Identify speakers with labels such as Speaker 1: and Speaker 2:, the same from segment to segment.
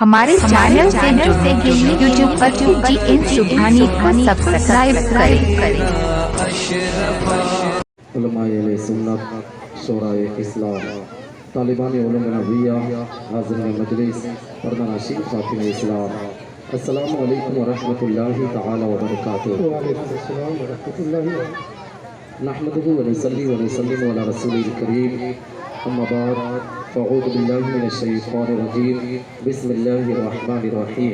Speaker 1: हमारे चैनल से जुड़ने के लिए यूट्यूब पर GN सुभानी को सब्सक्राइब करें।
Speaker 2: उलमाए सुन्नत, शोराए इस्लाम, तालिबान उलूम नबविया, हाज़िरीन मजलिस, पर्दानाशीन ख़ातिन इस्लाम, अस्सलामु अलैकुम व रहमतुल्लाहि तआला व बरकातुहू। व अलैकुम अस्सलाम व रहमतुल्लाहि नहमदुहु व नसल्ली व नसल्लिमु अला रसूलिल करीम, अम्मा बाद, फ़अऊज़ु बिल्लाहि मिनश शैतानिर रजीम, बिस्मिल्लाहिर रहमानिर रहीम।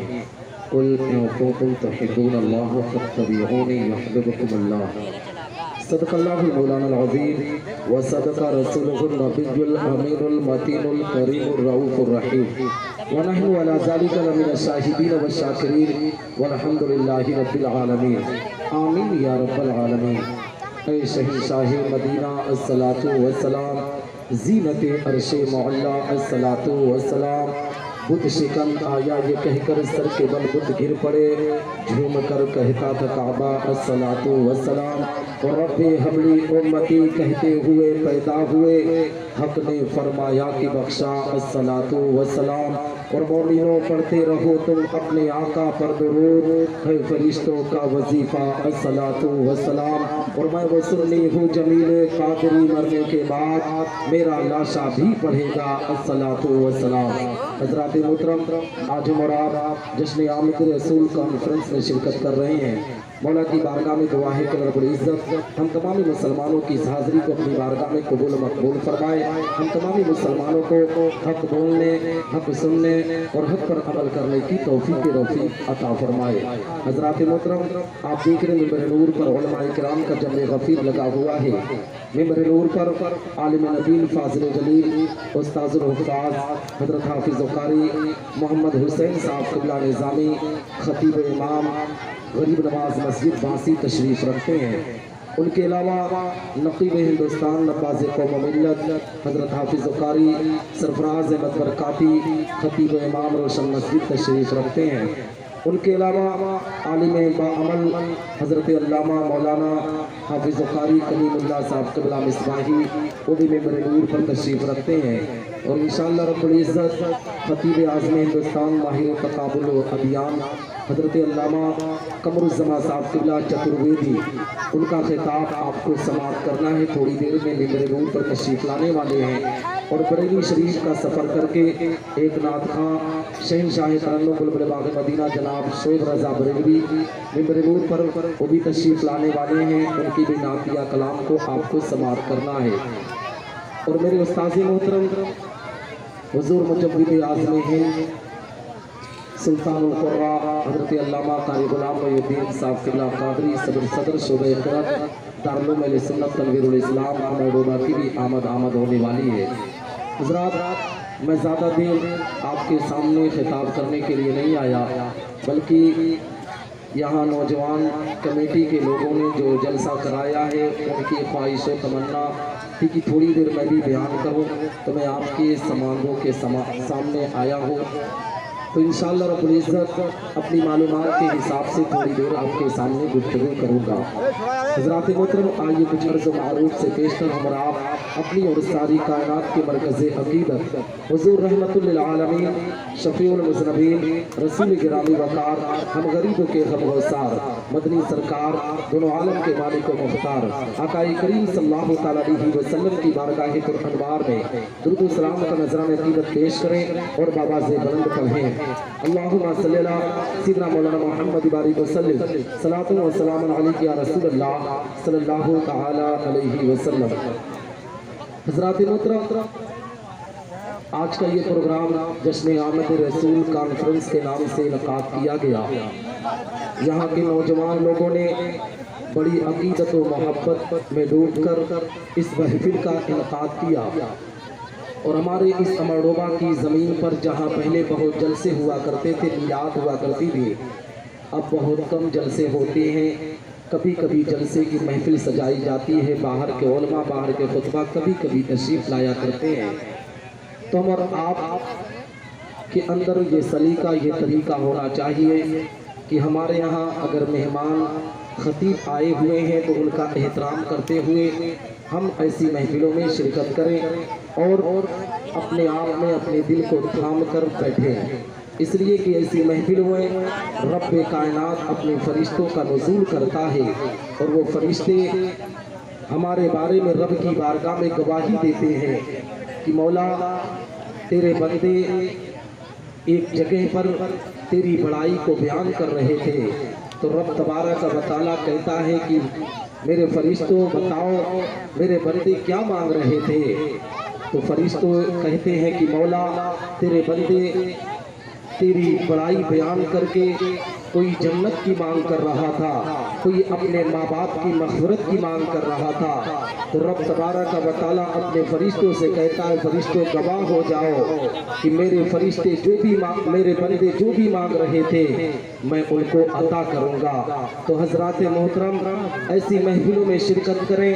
Speaker 2: कुल इन कुंतुम तुहिब्बूनल्लाह फत्तबिऊनी युहब्बुकुमुल्लाह। सदक़ल्लाहुल मौलानाल अज़ीम व सदक़ रसूलुहुन नबियुल अमीनुल मतीनुल करीमुर रऊफ़ुर रहीम। व नहनु अला ज़ालिका लमिनश शाहिदीन व शाकिरीन वल्हम्दुलिल्लाहि रब्बिल आलमीन। आमीन या रब्बल आलमीन। ऐ शहंशाह मदीना अस्सलातु वस्सलाम, ज़ीनते अर्शे मौला अस्सलातु वस्सलाम। बुत शिकन आया ये कहकर सर के बल बुत गिर पड़े, झूम कर कहता था काबा अस्सलातु वस्सलाम। और रब्बे हबली उम्मती कहते हुए पैदा हुए, हक ने फरमाया कि बख्शा अस्सलातु वस्सलाम। और मौलिनों पढ़ते रहो तुम अपने आका पर दुरूद, है फरिश्तों का वजीफा अस्सलातु वस्सलाम। और मैं वो सुन्नी हूँ जमीले कादरी, मरने के बाद मेरा लाशा भी पढ़ेगा अस्सलातु वस्सलाम। हज़रात मोहतरम, आज हम और आप जश्न आमद रसूल कॉन्फ्रेंस में शिरकत कर रहे हैं। मौला की बारगाह में दुआ है कि रब्बुल इज़्ज़त हम तमाम मुसलमानों की इस हाज़िरी को अपनी बारगाह में कबूल मकबूल फरमाए। हम तमाम मुसलमानों को हक बोलने, हक सुनने और हक पर अमल करने की तौफीक अता फरमाए। हज़रात मोहतरम, आप देख रहे मिंबर नूर पर उलमाए किराम का जम्मे गफ़ीर लगा हुआ है। मिंबर नूर पर आलिम नबील फाज़िल जलील उस्ताज़ुल हुफ़्फ़ाज़ हज़रत हाफ़िज़ कारी मोहम्मद हुसैन साहब क़िबला निज़ामी ख़तीब इमाम गरीब नवाज मस्जिद बासी तशरीफ़ रखते हैं। उनके अलावा नक़ीब हिंदुस्तान नवाज़ कौम मिल्लत हज़रत हाफ़िज़ कारी सरफराज अहमद बरकाती ख़तीब इमाम रोशन मस्जिद तशरीफ़ रखते हैं। उनके अलावा आलिम बाअमल हज़रत अल्लामा मौलाना हाफ़िज़ कारी कलीमुल्लाह साहब क़िबला मिसबाही वो भी मिंबर नूर पर तशरीफ़ रखते हैं। और इंशाअल्लाह रब्बुल इज़्ज़त ख़तीब आज़म हिंदुस्तान माहिर तक़ाबुल अदियान हज़रत अल्लामा कमरुज़्ज़मा साहब क़िबला चतुर्वेदी, उनका खिताब आपको समाप्त करना है। थोड़ी देर में मिंबर नूर पर तशरीफ़ लाने वाले हैं। और बरेली शरीफ का सफ़र करके एक नात खां शहंशाह तरन्नुम बुलबुल बाग़ मदीना जनाब शोएब रज़ा बरेलवी मिंबर नूर पर वो भी तशरीफ़ लाने वाले हैं। उनकी भी नातिया कलाम को आपको समाप्त करना है। और मेरे उस्ताज़ मोहतरम हुज़ूर मुजद्दिद आज़म हैं सुल्तानुल क़ुर्रा हज़रत अल्लामा कारी ग़ुलाम मुहीउद्दीन साहब क़िबला क़ादरी सदर शोबे क़िरात दारुल अहले सुन्नत तनवीरुल इस्लाम अमरोबा की भी आमद होने वाली है। हज़रात, मैं ज़्यादा देर आपके सामने खिताब करने के लिए नहीं आया, बल्कि यहाँ नौजवान कमेटी के लोगों ने जो जलसा कराया है उनकी ख्वाहिश व तमन्ना थी कि थोड़ी देर मैं भी बयान करूँ, तो मैं आपके समांगों के सामने आया हूँ। तो इंशाअल्लाह रब्बुल इज़्ज़त अपनी मालूमात के हिसाब से थोड़ी देर आपके सामने गुफ्तगू करूँगा। हज़रात मोहतरम, आइए कुछ अर्ज़ मारूफ से पेश कर हम और आप अपनी और सारी कायनात के मरकज़ अक़ीदत हुज़ूर रहमतुल लिल आलमीन शफ़ीउल मुज़नबीन रसूल गिरामी वक़ार हम गरीबों के गमगुसार मदनी सरकार दोनों आलम के मालिक व मुख्तार आक़ाए करीम सल्लल्लाहु तआला अलैहि वसल्लम की बारगाह पुरअनवार में दुरूद व सलाम का नज़राने अक़ीदत पेश करें और बाबाज़े बुलंद पढ़ें। अल्लाहुम्मा सल्लि अला सय्यिदना मौलाना मुहम्मद बारिक वसल्लम सलातु व सलामुन अलैका या रसूलल्लाह सल्लल्लाहु तआला अलैहि वसल्लम। हज़रात मोहतरम, आज का ये प्रोग्राम जश्न आमद रसूल कॉन्फ्रेंस के नाम से इनकाद किया गया। यहाँ के नौजवान लोगों ने बड़ी अक़ीदत व मोहब्बत में डूबकर इस महफिल का इनकाद किया। और हमारे इस अमरोबा की ज़मीन पर जहाँ पहले बहुत जलसे हुआ करते थे, मिलाद हुआ करती थी, अब बहुत कम जलसे होते हैं। कभी कभी जलसे की महफिल सजाई जाती है, बाहर के उलमा बाहर के खुतबा कभी कभी तशरीफ़ लाया करते हैं। तो हम और आप के अंदर ये सलीका ये तरीका होना चाहिए कि हमारे यहाँ अगर मेहमान ख़तीब आए हुए हैं तो उनका एहतराम करते हुए हम ऐसी महफिलों में शिरकत करें और अपने आप में अपने दिल को थाम कर बैठें। اس لیے کہ ایسی محفلوں میں رب کائنات اپنے فرشتوں کا نزول کرتا ہے اور وہ فرشتے ہمارے بارے میں رب کی بارگاہ میں گواہی دیتے ہیں کہ مولا تیرے بندے ایک جگہ پر تیری بڑائی کو بیان کر رہے تھے، تو رب تبارک و تعالیٰ کہتا ہے کہ میرے فرشتوں بتاؤ میرے بندے کیا مانگ رہے تھے؟ تو فرشتوں کہتے ہیں کہ مولا تیرے بندے تیری بڑائی بیان کر کے کوئی جنت کی مانگ کر رہا تھا، کوئی اپنے ماں باپ کی مغفرت کی مانگ کر رہا تھا۔ تو رب تبارک و تعالیٰ اپنے فرشتوں سے کہتا ہے فرشتوں گواہ ہو جاؤ کہ میرے فرشتے میرے بندے جو بھی مانگ رہے تھے میں ان کو عطا کروں گا۔ تو حضرات محترم ایسی محفلوں میں شرکت کریں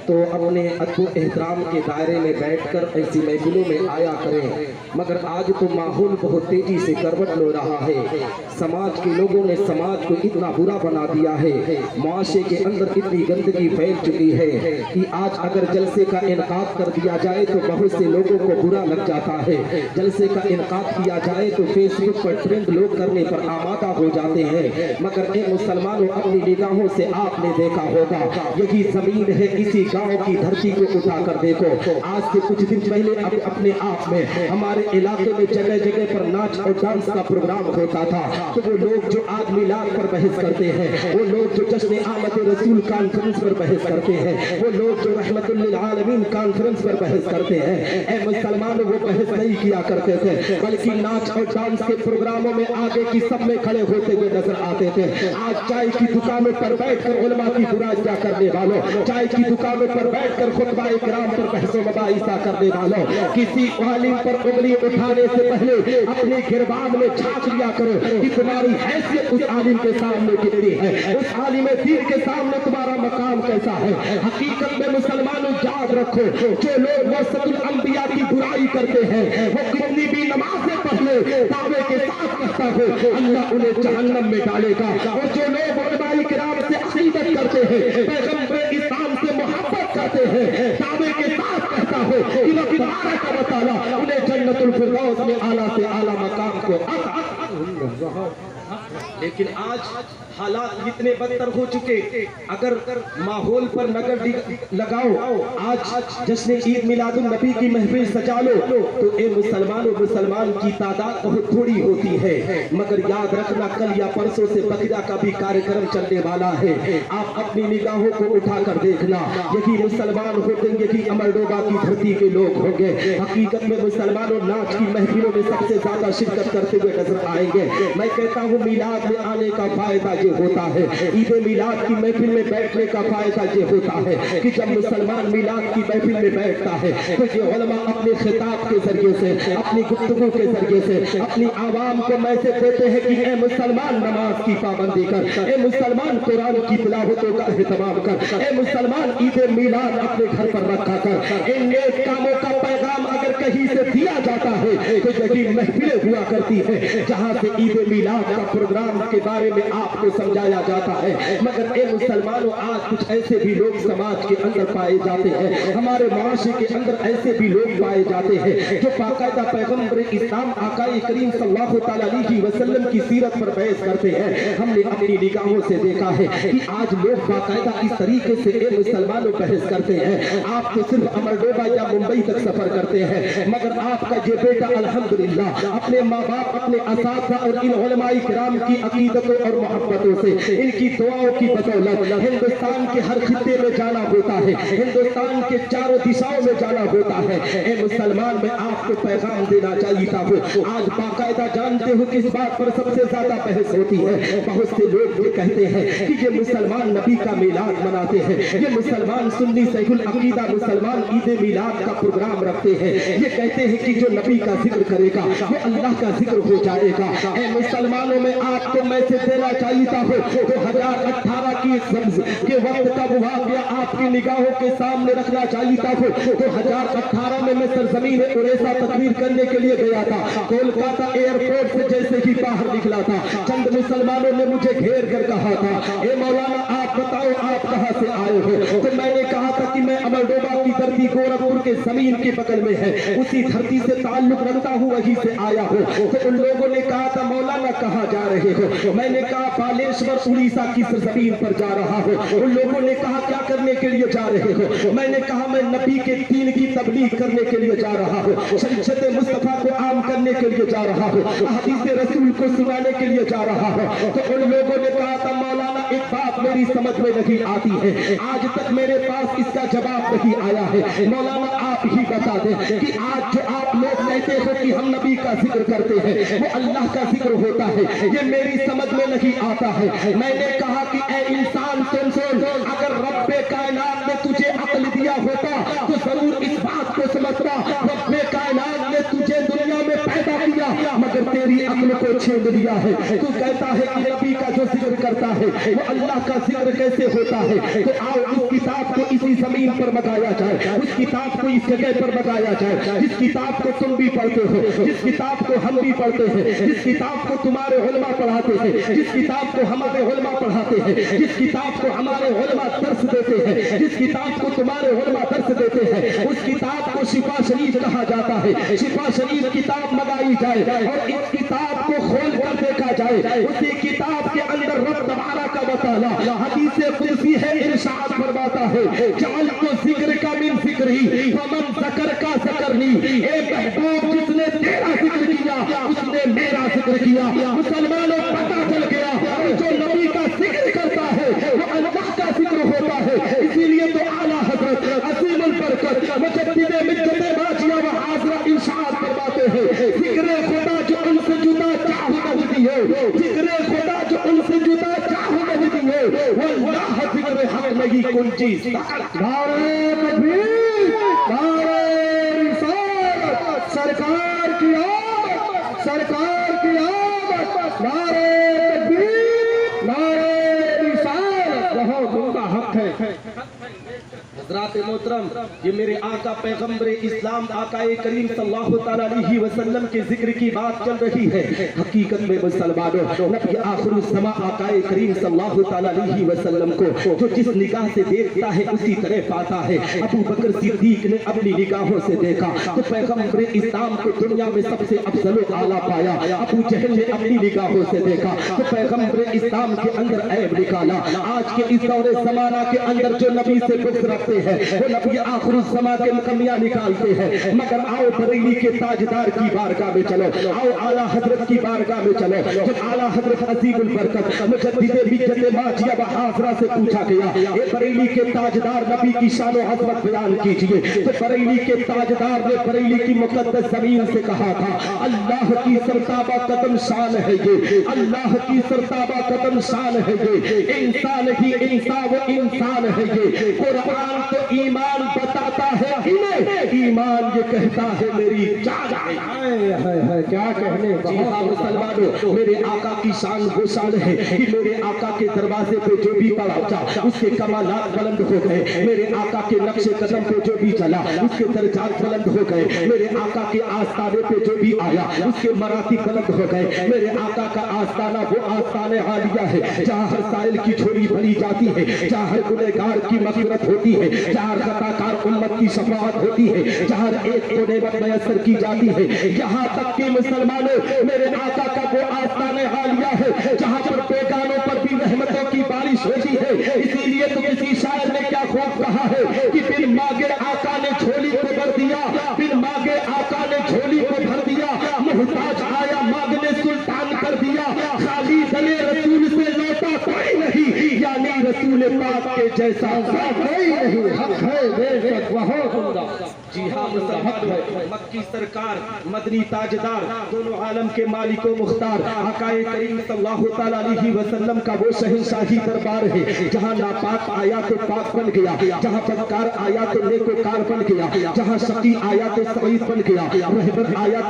Speaker 2: تو اپنے ادب و احترام کے دائرے میں بیٹھ کر ایسی محفلوں میں آیا کریں، مگر آج تو ماحول بہت تیزی سے کروٹ لے رہا ہے۔ سماج کے لوگوں نے سماج کو اتنا برا بنا دیا ہے، معاشرے کے اندر اتنی گندگی پھیل چکی ہے کہ آج اگر جلسے کا انعقاد کر دیا جائے تو بہت سے لوگوں کو برا لگ جاتا ہے، جلسے کا انعقاد کیا جائے تو فیس بک پر ٹرینڈ لوگ کرنے پر آمادہ ہو جاتے ہیں۔ مگر اے مسلمانوں اپنی نگاہوں سے آپ نے دیکھا ہوگا یہی زمین ہے، اسی گاؤں کی دھرتی کو اٹھا کر دیکھو، آج سے کچھ دن پہلے اپنے آپ میں ہمارے علاقے میں جگہ جگہ پر ناچ اور ڈانس کا پروگرام ہوتا تھا، تو وہ لوگ جو آج میلاد پر بحث کرتے ہیں، وہ لوگ جو جشن آمد رسول کانفرنس پر بحث کرتے ہیں، وہ لوگ جو رحمت للعالمین کانفرنس پر بحث کرتے ہیں، اے مسلمان وہ بحث نہیں کیا کرتے تھے بلکہ ناچ اور ڈانس کے پروگراموں میں آگے کی سب میں کھڑے ہوتے ہوئے نظر آتے تھے۔ آج چائے کی دکانوں پر بیٹھ کر علماء کی برائیاں کرنے والوں، چائے کی دکانوں پر بیٹھ کر خطبہ کرام پر بحث و مباحثہ کرنے والوں، کسی عالم پر انگلی اٹھانے سے پہلے اپنے گربان میں جھانک لیا کرو کہ تمہاری حیثیت اس عالم کے سامنے کتنی ہے، اس عالم دین کے سامنے تمہارا مقام کیسا ہے۔ حقیقت میں مسلمانوں یاد رکھو جو لوگ ورثۃ الانبیاء کی برائی کرتے ہیں وہ کتنی بھی نمازیں پڑھ لے دعوے کے ساتھ کہتا ہو اللہ انہیں جہنم میں ڈالے گا، اور جو لوگ علماء کرام سے عقیدت کرتے ہیں پیغمبر اسلام سے محبت کرتے ہیں دعوے کے ساتھ کہتا ہو کہ اللہ تبارک و تعالیٰ انہیں جنت الفردوس میں اعلیٰ سے اعلیٰ مقام کو لیکن آج حالات اتنے بدتر ہو چکے، اگر ماحول پر نظر لگاؤ، آج جشن عید میلاد النبی کی محفل سجا لو تو اے مسلمان کی تعداد بہت تھوڑی ہوتی ہے، مگر یاد رکھنا کل یا پرسوں سے بقرہ کا بھی کارکرم چلنے والا ہے۔ آپ اپنی نگاہوں کو اٹھا کر دیکھنا، یہی مسلمان ہوتے ہیں، یہی امرڈوبا کی دھرتی کے لوگ ہوں گے۔ حقیقت میں مسلمانوں ناچ کی محفلوں میں سب سے زیادہ شرکت کرتے ہوئے نظر آئیں گے۔ میں کہتا ہوں میلاد میں آنے کا فائدہ یہ ہوتا ہے، عید میلاد کی محفل میں بیٹھنے کا فائدہ یہ ہوتا ہے کہ جب مسلمان میلاد کی محفل میں بیٹھتا ہے تو یہ علماء اپنے خطاب کے ذریعے سے، اپنی گفتگو کے ذریعے سے اپنی عوام کو میسج دیتے ہیں کہ اے مسلمان نماز کی پابندی کر، اے مسلمان قرآن کی تلاوتوں کا اہتمام کر، اے مسلمان عید میلاد اپنے گھر پر رکھا کر۔ ان نیک کاموں کا پیغام اگر کہیں سے دیا جاتا ہے تو یہی محفلیں ہوا کرتی ہے جہاں سے عید میلاد کا پروگرام کے بارے میں آپ کو سمجھایا جاتا ہے۔ مگر اے مسلمانوں آج کچھ ایسے بھی لوگ سماج کے اندر پائے جاتے ہیں، ہمارے معاشرے کے اندر ایسے بھی لوگ پائے جاتے ہیں جو باقاعدہ پیغمبر اسلام آقا کریم صلی اللہ تعالیٰ علیہ وسلم کی سیرت پر بحث کرتے ہیں۔ ہم نے اپنی نگاہوں سے دیکھا ہے کہ آج لوگ باقاعدہ اس طریقے سے اے مسلمانوں بحث کرتے ہیں، آپ تو صرف امرڈوبا یا ممبئی تک سفر کرتے ہیں، مگر آپ کا یہ بیٹا الحمدللہ اپنے ماں باپ، اپنے اساتذہ اور ان علماء کرام کی عقیدتوں اور محبتوں سے، ان کی دعاؤں کی بدولت ہندوستان کے ہر خطے میں جانا ہوتا ہے، ہندوستان کے چاروں دشاؤں میں جانا ہوتا ہے۔ اے مسلمان میں آپ کو پیغام دینا چاہیے تھا، آج باقاعدہ جانتے ہو کس بات پر سب سے زیادہ بحث ہوتی ہے؟ بہت سے لوگ یہ کہتے ہیں کہ یہ مسلمان نبی کا میلاد مناتے ہیں، یہ مسلمان سنی صحیح العقیدہ مسلمان عید میلاد کا پروگرام رکھتے ہیں، یہ کہتے ہیں کہ جو نبی کا ذکر کرے گا وہ اللہ کا ذکر ہو جائے گا۔ اے مسلمانوں میں آپ کو میسج دینا چاہیے تھا 2018 کے وقت کا واقعہ آپ کی نگاہوں کے سامنے رکھنا چاہیے تھا۔ 2018 میں میں سرزمین اڑیسہ تقریر کرنے کے لیے گیا تھا، کولکاتہ ایئرپورٹ سے جیسے ہی باہر نکلا تھا چند مسلمانوں نے مجھے گھیر کر کہا تھا اے مولانا آپ بتاؤ آپ کہاں سے آئے ہو؟ تو میں نے کہا تھا کہ میں امرڈوبا کی دھرتی گورکھپور کے زمین کے بغل میں ہے
Speaker 3: اسی دھرتی سے تعلق رکھتا ہوں وہیں سے آیا ہوں. تو ان لوگوں نے کہا تھا مولانا کہاں جا رہے ہو؟ میں نے کہا بالیشور اڑیسہ کی سرزمین پر جا رہا ہوں. ان لوگوں نے کہا کیا کرنے کے لیے جا رہے ہو؟ میں نے کہا میں نبی کے دین کی تبلیغ کرنے کے لیے جا رہا ہوں, شریعت مصطفیٰ کو عام کرنے کے لیے جا رہا ہوں, حدیث رسول کو سنانے کے لیے جا رہا ہوں. تو ان لوگوں نے کہا تھا مولانا ایک بات میری سمجھ میں نہیں آتی ہے, آج تک میرے پاس اس کا جواب نہیں آیا ہے. مولانا آپ ہی بتا دیں کہ آج جو آپ لوگ کہتے ہو کہ ہم نبی کا ذکر کرتے ہیں وہ اللہ کا ذکر ہوتا ہے, یہ میری سمجھ میں نہیں آتا ہے. میں نے کہا کہ اے انسان سن سن, اگر رب کائنات نے تجھے عقل دیا ہوتا تو ضرور اس بات کو سمجھتا رب کائنات نے تجھے دنیا میں پیدا کیا مگر تیری عقل کو چھین دیا ہے. تو کہتا ہے کہ نبی کا جو ذکر کرتا ہے وہ اللہ کا ذکر کیسے ہوتا ہے؟ تو آؤ اس کتاب کو اسی زمین پر مگایا جائے, اس کتاب کو اس جگہ پر مگایا جائے جس کتاب کو تم بھی پڑھتے ہو, جس کتاب کو ہم بھی پڑھتے ہیں, جس کتاب کو تمہارے علماء پڑھاتے ہیں, جس کتاب کو ہمارے علماء پڑھاتے ہیں, جس کتاب کو ہمارے علماء درس دیتے ہیں, جس کتاب کو تمہارے علماء درس دیتے ہیں, اس کتاب کو شفا شریف کہا جاتا ہے. شفا شریف کتاب مگائی جائے اور اس کتاب کو کھول کر دیکھا جائے, اسی کتاب کے اندر رب تبارک و تعالی حدیث قدسی ہے, ارشاد فرماتا ہے جعلت ذکر کا من ذکری ومن ذکر کا ذکرنی. اے محبوب جس نے تیرا ذکر کیا اس نے میرا ذکر کیا. مسلمانوں پتہ چل گیا جو نبی کا ذکر کرتا ہے وہ اللہ کا ذکر ہوتا ہے. اسی لیے تو اعلیٰ حضرت عظیم البرکت مجدد ملت ماجیہ و حاضرہ ارشاد فرماتے ہیں ذکر خدا جو ان سے جدا چاہ نہیں ہے, ذکر خدا جو ان سے جدا چاہ نہیں ہے, واللہ ذکر حق نہیں کوئی چیز. نعرہ تکبیر, نعرہ رسالت, سرکار کی آمد, سرکار کی آمد, نعرہ تکبیر, نعرہ رسالت. بہت عمدہ حق ہے. حضرات محترم, یہ میرے آقا پیغمبر اسلام آقا کریم صلی اللہ تعالیٰ علیہ وسلم کے ذکر کی بات چل رہی ہے. حقیقت میں مسلمانوں نبی آخر الزماں آقا کریم صلی اللہ تعالیٰ علیہ وسلم کو جو جس نگاہ سے دیکھتا ہے اسی طرح پاتا ہے. ابو بکر صدیق نے اپنی نگاہوں سے دیکھا تو پیغمبر اسلام کو دنیا میں سب سے افضل و اعلیٰ پایا. ابو جہل نے اپنی نگاہوں سے دیکھا تو پیغمبر اسلام کے اندر عیب نکالا. آج کے اس دور زمانہ کے اندر جو نبی سے بغض رکھتے ہیں وہ نبی آخر الزمان کے کمیاں نکالتے ہیں. مگر آؤ بریلی کے تاجدار کی بارگاہ میں چلو, آؤ اعلیٰ حضرت کی بارگاہ میں چلو. جب اعلیٰ حضرت عظیم البرکت مجدد ملت ماجیہ و حاضرہ سے پوچھا گیا اے بریلی کے تاجدار نبی کی شان و عظمت بیان کیجئے, تو بریلی کے تاجدار نے بریلی کی مقدس زمین سے کہا تھا اللہ کی سرتابہ قدم شان ہے یہ, اللہ کی سرتابہ قدم شان ہے یہ, انسان ہی انسان و انسان ہے یہ. قرآن تو ایمان بتاتا ہے انہیں, ایمان یہ کہتا ہے میری جان. کیا کہنے. جی ہاں مسلمانوں, میرے آقا کی شان وہ شان ہے کہ میرے آقا کے دروازے پہ جو بھی پہنچا اس کے کمالات بلند ہو گئے. میرے آقا کے نقش قدم پہ جو بھی چلا اس کے درجات بلند ہو گئے. میرے آقا کے آستانے پہ جو بھی آیا اس کے مراتب بلند ہو گئے. میرے آقا کا آستانہ وہ آستانِ عالیہ ہے جہاں ہر سائل کی جھولی بھری جاتی ہے, جہاں ہر گنہگار کی مغفرت ہوتی ہے, جہاں خطاکار امت کی شفاعت ہوتی ہے, جہاں ایک کو نعمت میسر کی جاتی ہے. یہاں تک کہ مسلمانوں میرے آقا کا وہ آستانِ عالیہ ہے جہاں پر بیگانوں پر بھی رحمتوں کی بارش ہوتی ہے. اسی لیے تو کسی شاعر نے کیا خوب کہا ہے کہ بن مانگے آقا نے جھولی کو بھر دیا, بن مانگے آقا نے جھولی کو بھر دیا, محتاج آیا مانگنے سلطان کر دیا, خالی گلے رسول سے لوٹا کوئی نہیں, یعنی رسول پاک کے جیسا کوئی نہیں. حق ہے بے شک بہت عمدہ. جی ہاں مسلمان ہے, مکی سرکار مدنی تاجدار دونوں عالم کے مالک و مختار آقا کریم صلی اللہ تعالیٰ علیہ وسلم کا وہ شہنشاہی دربار ہے جہاں ناپاک آیا تو پاک بن گیا, جہاں بدکار آیا تو نیکوکار بن گیا, جہاں شقی آیا تو سعید بن گیا, رہبر آیا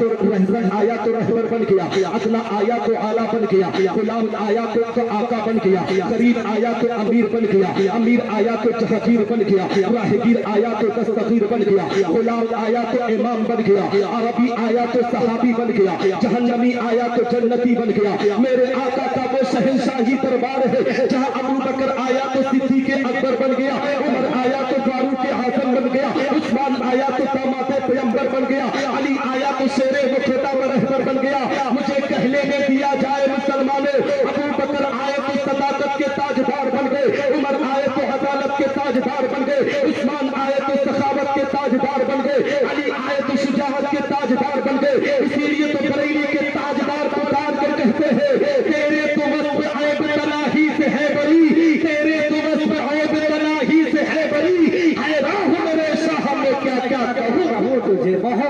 Speaker 3: تو رہبر بن گیا, ادنا آیا تو اعلیٰ بن گیا, غلام آیا تو آقا بن گیا, غریب آیا تو امیر بن گیا, امیر آیا تو جہانگیر بن گیا, راہگیر آیا تو دستگیر بن گیا, غلام آیا تو امام بن گیا, عربی آیا تو صحابی بن گیا, جہنمی آیا تو جنتی بن گیا. میرے آقا کا وہ شہنشاہی دربار ہے جہاں ابو بکر آیا تو صدیق اکبر بن گیا, عمر آیا تو فاروق اعظم بن گیا, عثمان آیا تو داماد پیغمبر बन गया, अली आया तो शेरे वो छोटा रहबर बन गया। मुझे कहले में दिया जाए मुसलमानों, अबू बकर आए तो सदाकत के ताजदार बन गए, उमर आए तो अदालत के ताजदार बन गए, उस्मान आए तो सखावत के ताजदार बन गए, अली आए तो शुजाअत के ताजदार बन गए। इसीलिए तो बरेली के ताजदार पुकार कर कहते हैं, तेरे तो वस्फ ऐब तनाही से है बरी, तेरे तो वस्फ ऐब तनाही से है बरी, हैरान हूं मेरे शाह में क्या क्या कहूं तुझे बहुत।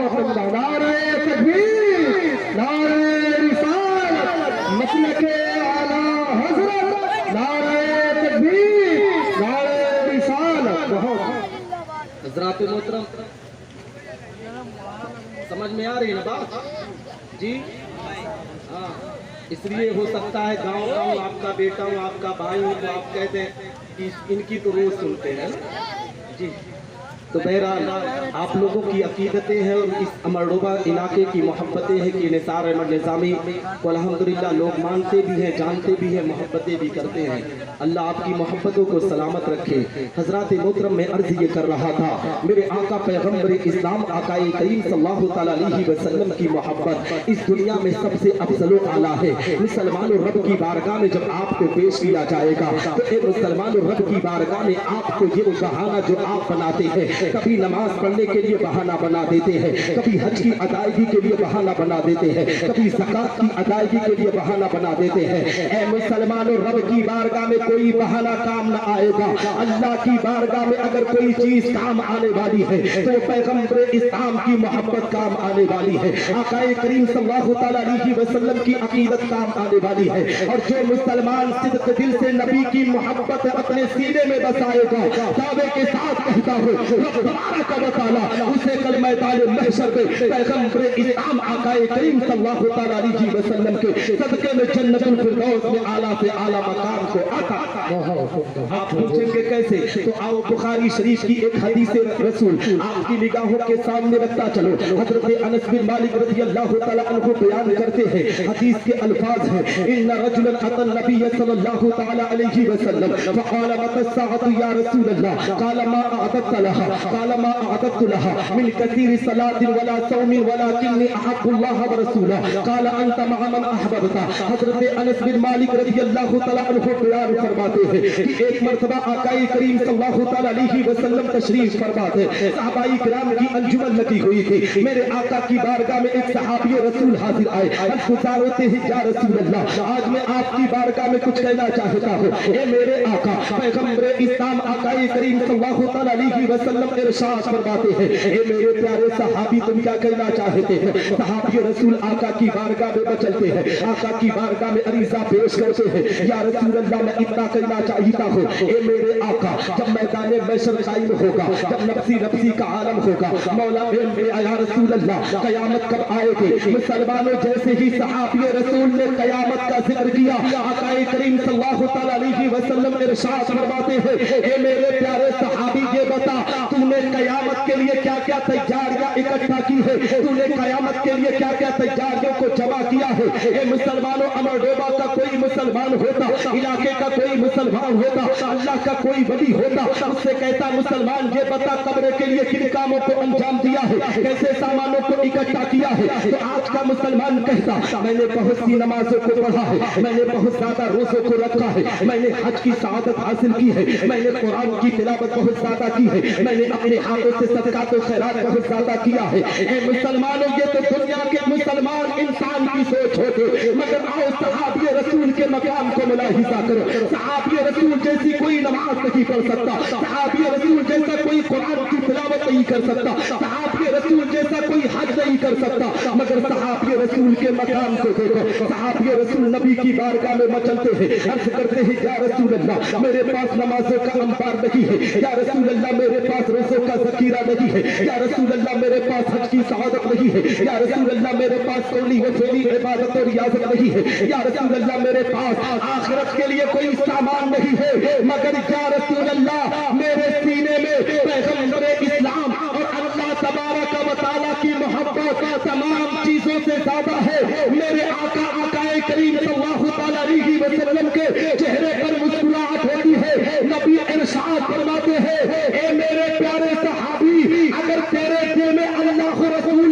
Speaker 3: नारे तकबीर, नारे रिसालत, मसलके आला हज़रत, नारे तकबीर, नारे रिसालत। बहुत हज़रात मोहतरम, समझ में आ रही है ना बात जी? हाँ, इसलिए हो सकता है गाँव गाँव आपका बेटा हूँ, आपका भाई हूँ, तो आप कहते हैं कि इनकी तो रोज सुनते हैं ना जी। तो बहरहाल आप लोगों की अकीदतें हैं और इस अमरडोबा इलाके की मोहब्बतें हैं कि निसार अहमद निज़ामी को अल्हम्दुलिल्लाह लोग मानते भी हैं, जानते भी हैं, मोहब्बतें भी करते हैं। अल्लाह आपकी मोहब्बतों को सलामत रखे। हज़रात मोहतरम, मैं अर्ज़ ये कर रहा था, मेरे आका पैगम्बर इस्लाम आकाए करीम सल्लल्लाहु तआला अलैहि वसल्लम की मोहब्बत इस दुनिया में सबसे अफजल आला है। मुसलमानों रब की बारगाह में जब आपको पेश किया जाएगा तो एक मुसलमानों रब की बारगाह में आपको ये बहाना जो आप बनाते हैं, कभी नमाज पढ़ने के लिए बहाना बना देते हैं, कभी हज की अदायगी के लिए बहाना बना देते हैं, कभी ज़कात की अदायगी के लिए बहाना बना देते हैं। ऐ मुसलमानों, रब की बारगाह में कोई बहाना काम न आएगा। अल्लाह की बारगाह में अगर कोई चीज काम आने वाली है तो पैगम्बर इस्लाम की मोहब्बत काम आने वाली है, आकाए करीम सल्लल्लाहु तआला अलैहि वसल्लम की अकीदत काम आने वाली है। और जो मुसलमान सिद्क दिल से नबी की मोहब्बत अपने सीने में बसाएगा, दावे के साथ कहता हो उसे कल मैदान महशर में पैगम्बर इस्लाम आकाए करीम सल्लल्लाहु तआला अलैहि वसल्लम के सदके में जन्नतुल फिरदौस में आला से आला मकाम को आता। आप पूछेंगे कैसे? तो आओ बुखारी शरीफ की एक हदीस रसूल आपकी निगाहों के सामने रखता चलो। हजरत अनस बिन मालिक रज़ियल्लाहु तआला अन्हु बयान करते हैं, हदीस के अल्फाज हैं, इन्ना रजुलन अतन नबी सल्लल्लाहु तआला अलैहि वसल्लम फक़ाल मता अस्साअतु या रसूल अल्लाह, क़ाल मा अअदत लहा, क़ाल मा अअदत लहा मिन कसीर सलातिन वला सौमिन वलाकिन्नी अहब्बुल्लाह व रसूलह, क़ाल अंत मअ मन अहबबता। हजरत अनस बिन मालिक रज़ियल्लाहु तआला अन्हु बयान फरमाते हैं कि एक मर्तबा आकाए करीम सल्लल्लाहु तआला अलैहि वसल्लम तशरीफ फरमाते, सहाबाई किराम की अंजुमन लगी हुई थी। मेरे आका की बारगाह में एक सहाबी रसूल हाजिर आए, गुजार होते ही या रसूल अल्लाह, आज मैं आपकी बारगाह में कुछ कहना चाहता हूँ। ए मेरे आका पैगम्बर इस्लाम आकाए करीम सल्लल्लाहु तआला अलैहि वसल्लम इरशाद फरमाते हैं, ए मेरे प्यारे सहाबी तुम क्या कहना चाहते हैं? सहाबी रसूल आका की बारगाह में बचलते हैं, आका की बारगाह में अरीज़ा पेश करते हैं, या रसूल अल्लाह मैं इतना कहना चाहता हूँ। ए मेरे आका, जब मैदान महशर कायम होगा, जब नफ्सी नफ्सी का आलम होगा, मौला या रसूल अल्लाह कयामत कब आएगी? मुसलमानों, जैसे ही सहाबी रसूल ने कयामत का जिक्र किया, आकाए करीम सल्लल्लाहु तआला अलैहि वसल्लम इरशाद फरमाते हैं, ए मेरे प्यारे सहाबी ये बता तूने कयामत के लिए क्या क्या तैयारियां इकट्ठा की है, तूने कयामत के लिए क्या क्या तैयारियों को जमा किया है? ए मुसलमानों, अमरडोबा का कोई मुसलमान होता, इलाके का कोई मुसलमान होता, अल्लाह का कोई वली होता, उससे कहता मुसलमान ये बता कब्र के लिए किन कामों को अंजाम दिया है, कैसे सामानों को इकट्ठा किया है? तो आज का मुसलमान कहता मैंने बहुत सी नमाजों को पढ़ा है, मैंने बहुत ज्यादा रोजों को रखा है, मैंने हज की सआदत हासिल की है, मैंने कुरान की तिलावत बहुत ज्यादा की है, मैंने अपने हाथों से सदकात और खैरात बहुत ज्यादा किया है। ए मुसलमानों, ये तो दुनिया के मुसलमान इंसान की सोच होते, मगर आओ सहाबी रसूल के मकाम को मुलाहिजा करो। सहाबी रसूल जैसी कोई नमाज नहीं पढ़ सकता, सहाबी रसूल जैसा कोई कुरान की तिलावत नहीं कर सकता, सहाबी रसूल जैसा कोई हज नहीं कर सकता, मगर सहाबी रसूल के मकाम को देखो। सहाबी रसूल नबी की बारगाह में मचलते हैं, अर्ज करते हैं या रसूल अल्लाह मेरे पास नमाजों का अंबार नहीं है, या रसूल अल्लाह मेरे पास रोज़ों का ज़खीरा नहीं है, या रसूल अल्लाह मेरे पास हज की सआदत नहीं है, या रसूल अल्लाह मेरे पास कौली व फेली इबादत और रियाजत नहीं है, या रसूल अल्लाह मेरे पास आखिरत के लिए कोई सामान नहीं है, मगर या रसूल अल्लाह मेरे सीने में पैगम्बर इस्लाम और अल्लाह तबारक व तआला की मोहब्बत तमाम चीजों से ज्यादा है। मेरे आका आकाए करीम सल्लल्लाहु तआला अलैहि वसल्लम के चेहरे पर मुस्कुराहट होती है। नबी इरशाद फरमाते हैं, ए मेरे प्यारे सहाबी, अगर तेरे दिल में अल्लाह रसूल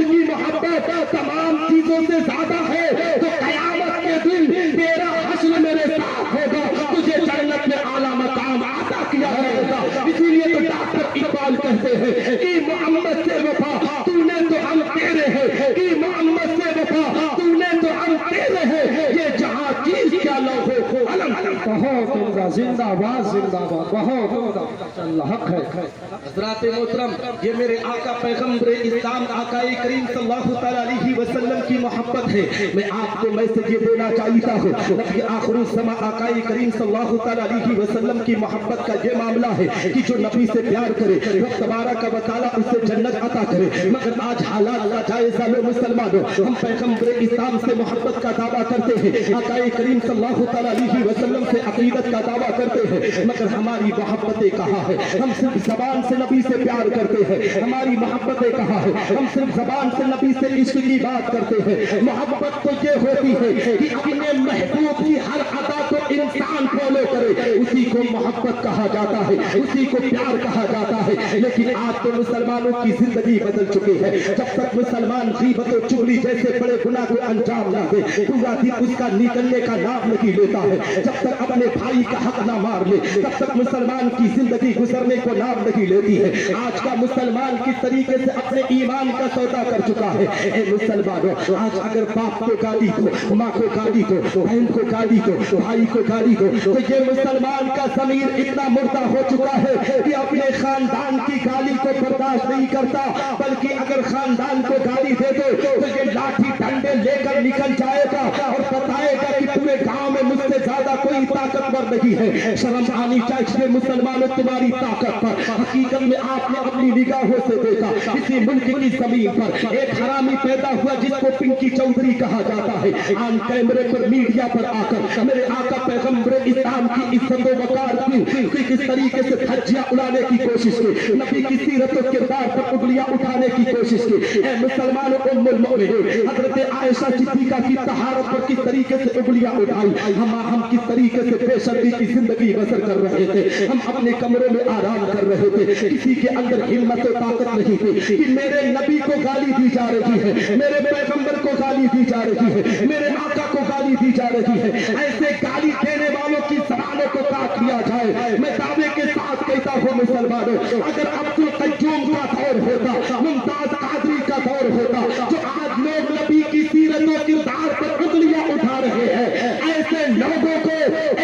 Speaker 3: कहते हैं कि मोहम्मद से वफा तूने तो हम तेरे हैं, कि मोहम्मद से वफा तूने तो हम तेरे हैं, ये जहां चीज क्या लौहो को अलम। बहुत उम्दा, जिंदाबाद जिंदाबाद, बहुत उम्दा, अल्लाह हक है। हज़रात मोहतरम, ये मेरे आका पैगंबर इस्लाम आकाए करीम सल्लल्लाहु तआला अलैहि वसल्लम की मोहब्बत है। मैं आपको मैसेज ये देना चाहता हूँ, नबी आखिरुल समा आकाए करीम सल्लल्लाहु तआला अलैहि वसल्लम की मोहब्बत का ये मामला है कि जो नबी से प्यार करे रब तबारक व तआला उसे जन्नत अता करे। मगर आज हालात का जायजा लो मुसलमानों, हम पैगंबर इस्लाम से मोहब्बत का दावा करते हैं, आकाए करीम सल्लल्लाहु तआला अलैहि वसल्लम से अकीदत का दावा करते हैं, मगर हमारी मोहब्बतें कहाँ है? हम सिर्फ जबान से नबी से प्यार करते हैं, हमारी मोहब्बतें कहाँ है? हम सिर्फ जबान से नबी से इश्क की बात करते हैं। मोहब्बत तो ये होती है कि अपने महबूब की हर अदा को इंसान फॉलो करे, उसी को मोहब्बत कहा जाता है, उसी को प्यार कहा जाता है। लेकिन आज तो मुसलमानों की जिंदगी बदल चुकी है। जब तक मुसलमान गीबत और चुगली जैसे बड़े गुनाह को अंजाम ना दे, पूरा दिन उसका निकलने का नाम नहीं लेता है। जब तक अपने भाई का हक ना मार ले, तब तक मुसलमान की जिंदगी गुजरने को नाम नहीं लेती है। आज का मुसलमान किस तरीके से अपने ईमान का सौदा कर चुका है। ए मुसलमानों, आज अगर बाप को गाली दो, माँ को गाली दो, बहन को गाली दो, भाई को गाली दो, तो ये मुसलमान का ज़मीर इतना मुर्दा हो चुका है कि अपने खानदान की गाली को बर्दाश्त नहीं करता, बल्कि अगर खानदान को गाली दे दो तो ये लाठी डंडे लेकर निकल जाएगा और बताएगा कि पूरे गांव में मुझसे ज्यादा कोई ताकतवर नहीं है। शर्म आनी चाहिए मुसलमानों तुम्हारी ताकत पर। हकीकत में आपने अपनी निगाहों से देखा किसी मुल्क की जमीन पर एक हरामी पैदा हुआ जिसको पिंकी चौधरी कहा जाता है, ऑन कैमरे पर मीडिया पर आकर मेरे आका पैगंबर इस्लाम की इज्जत व वकार की किस तरीके से धज्जियां उड़ाने की कोशिश की, नबी की सीरत और किरदार पर उंगलियां उठाने की कोशिश की। ए मुसलमानों, उम्मुल मोमिनीन हजरत आयशा सिद्दीका की तहारत पर किस तरीके से उंगलियां उठाई। हम किस तरीके से बेशर्मी की जिंदगी बसर कर रहे थे। हम अपने कमरों में आराम कर रहे थे, किसी के अंदर हिम्मत और ताकत नहीं थी कि मेरे नबी को गाली दी जा रही है, मेरे पैगंबर को गाली दी जा रही है, मेरे आका को गाली दी जा रही है। ऐसे गाली देने वालों की ज़बानों को काट दिया जाए। मैं दावे के साथ कहता हूँ मुसलमानों, अगर अब्दुल कय्यूम का दौर होता, मुमताज कादरी का दौर होता, जो आज लोग नबी की सीरत और किरदार पर उंगलियां उठा रहे हैं, ऐसे लोगों को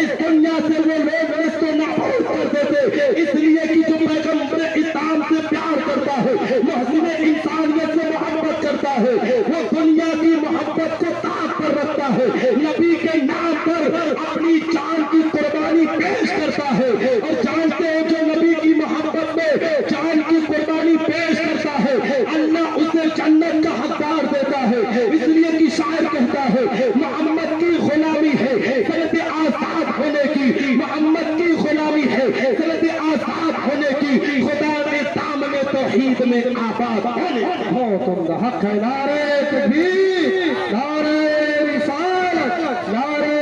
Speaker 3: इस दुनिया से वो लोग इसको नाबूद कर देते। इसलिए कि जो पैगंबर इस्लाम से प्यार करता है, मुहसिन इंसानियत से मोहब्बत करता है, वो दुनिया की मोहब्बत को ताक पर रखता है, नबी के नाम पर अपनी जान की कुर्बानी पेश करता है। और जानते हो जो नबी की मोहब्बत में जान की कुर्बानी पेश करता है, अल्लाह उसे जन्नत का हकदार देता है। इसलिए कि शायर कहता है मोहम्मद की गुलामी है सनत आजाद होने की, मोहम्मद की गुलामी है सनत आजाद होने की, खुदा ने सामने तौहीद में आबाद होने। बहुत उम्दा हक है। नारे तकबीर, नारे रिसालत, नारे